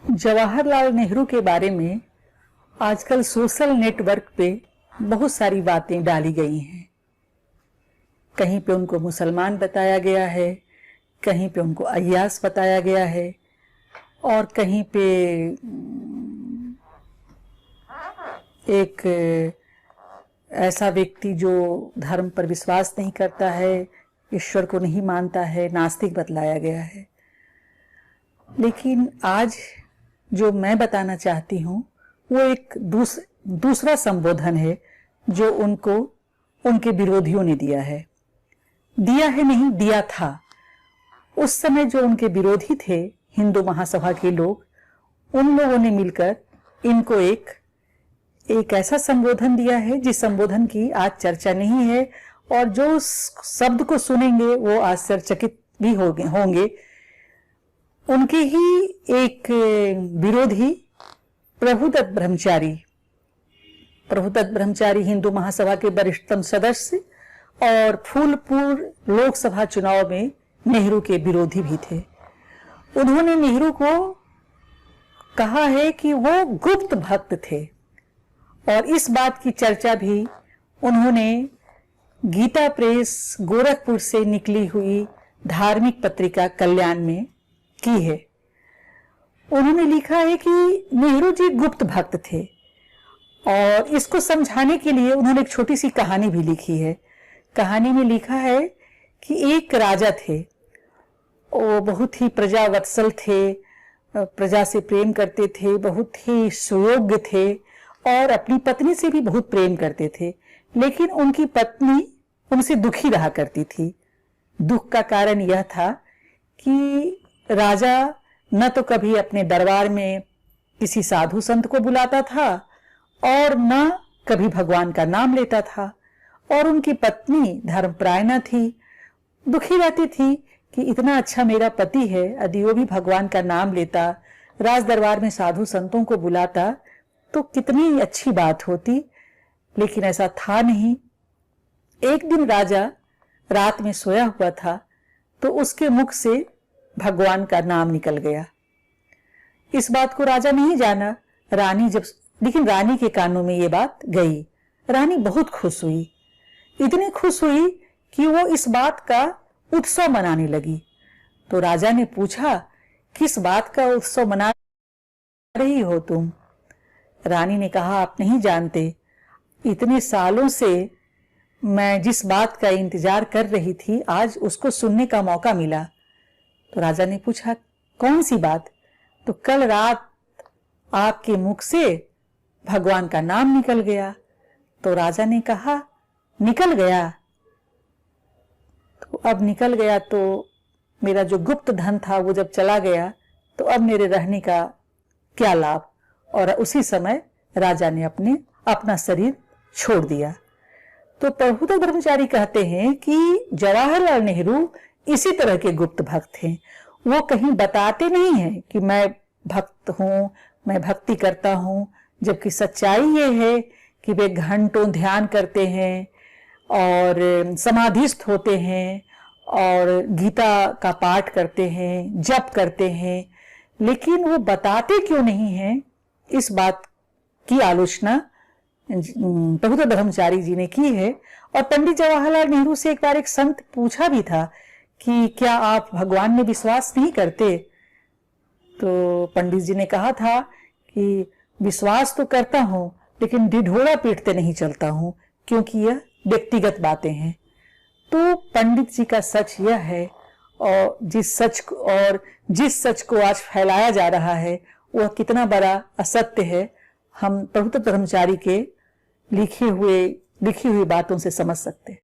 जवाहरलाल नेहरू के बारे में आजकल सोशल नेटवर्क पे बहुत सारी बातें डाली गई हैं। कहीं पे उनको मुसलमान बताया गया है, कहीं पे उनको अय्यास बताया गया है और कहीं पे एक ऐसा व्यक्ति जो धर्म पर विश्वास नहीं करता है, ईश्वर को नहीं मानता है, नास्तिक बतलाया गया है। लेकिन आज जो मैं बताना चाहती हूँ वो एक दूसरा संबोधन है जो उनको उनके विरोधियों ने दिया है नहीं, दिया था। उस समय जो उनके विरोधी थे हिंदू महासभा के लोग, उन लोगों ने मिलकर इनको एक ऐसा संबोधन दिया है जिस संबोधन की आज चर्चा नहीं है और जो उस शब्द को सुनेंगे वो आश्चर्यचकित भी होंगे। उनके ही एक विरोधी प्रभुदत्त ब्रह्मचारी हिंदू महासभा के वरिष्ठतम सदस्य और फूलपुर लोकसभा चुनाव में नेहरू के विरोधी भी थे। उन्होंने नेहरू को कहा है कि वो गुप्त भक्त थे और इस बात की चर्चा भी उन्होंने गीता प्रेस गोरखपुर से निकली हुई धार्मिक पत्रिका कल्याण में की है। उन्होंने लिखा है कि नेहरू जी गुप्त भक्त थे और इसको समझाने के लिए उन्होंने एक छोटी सी कहानी भी लिखी है। कहानी में लिखा है कि एक राजा थे, वो बहुत ही प्रजावत्सल थे, प्रजा से प्रेम करते थे, बहुत ही सुयोग्य थे और अपनी पत्नी से भी बहुत प्रेम करते थे। लेकिन उनकी पत्नी उनसे दुखी रहा करती थी। दुख का कारण यह था कि राजा न तो कभी अपने दरबार में किसी साधु संत को बुलाता था और न कभी भगवान का नाम लेता था और उनकी पत्नी धर्मपरायणा थी। दुखी रहती थी कि इतना अच्छा मेरा पति है, यदि वो भी भगवान का नाम लेता, राज दरबार में साधु संतों को बुलाता तो कितनी अच्छी बात होती। लेकिन ऐसा था नहीं। एक दिन राजा रात में सोया हुआ था तो उसके मुख से भगवान का नाम निकल गया। इस बात को राजा नहीं जाना। लेकिन रानी के कानों में ये बात गई। रानी बहुत खुश हुई, इतनी खुश हुई कि वो इस बात का उत्सव मनाने लगी। तो राजा ने पूछा, किस बात का उत्सव मना रही हो तुम? रानी ने कहा, आप नहीं जानते, इतने सालों से मैं जिस बात का इंतजार कर रही थी आज उसको सुनने का मौका मिला। तो राजा ने पूछा, कौन सी बात? तो कल रात आपके मुख से भगवान का नाम निकल गया। तो राजा ने कहा, निकल गया? तो अब निकल गया तो मेरा जो गुप्त धन था वो जब चला गया तो अब मेरे रहने का क्या लाभ? और उसी समय राजा ने अपना शरीर छोड़ दिया। तो प्रभुदत्त ब्रह्मचारी कहते हैं कि जवाहरलाल नेहरू इसी तरह के गुप्त भक्त हैं। वो कहीं बताते नहीं हैं कि मैं भक्त हूं, मैं भक्ति करता हूं, जबकि सच्चाई ये है कि वे घंटों ध्यान करते हैं और समाधिस्थ होते हैं और गीता का पाठ करते हैं, जप करते हैं। लेकिन वो बताते क्यों नहीं हैं, इस बात की आलोचना प्रभुदत्त ब्रह्मचारी जी ने की है। और पंडित जवाहरलाल नेहरू से एक बार एक संत पूछा भी था कि क्या आप भगवान में विश्वास नहीं करते? तो पंडित जी ने कहा था कि विश्वास तो करता हूं लेकिन ढिढोरा पीटते नहीं चलता हूं, क्योंकि यह व्यक्तिगत बातें हैं। तो पंडित जी का सच यह है और जिस सच को आज फैलाया जा रहा है वह कितना बड़ा असत्य है, हम प्रभुदत्त ब्रह्मचारी के लिखी हुई बातों से समझ सकते हैं।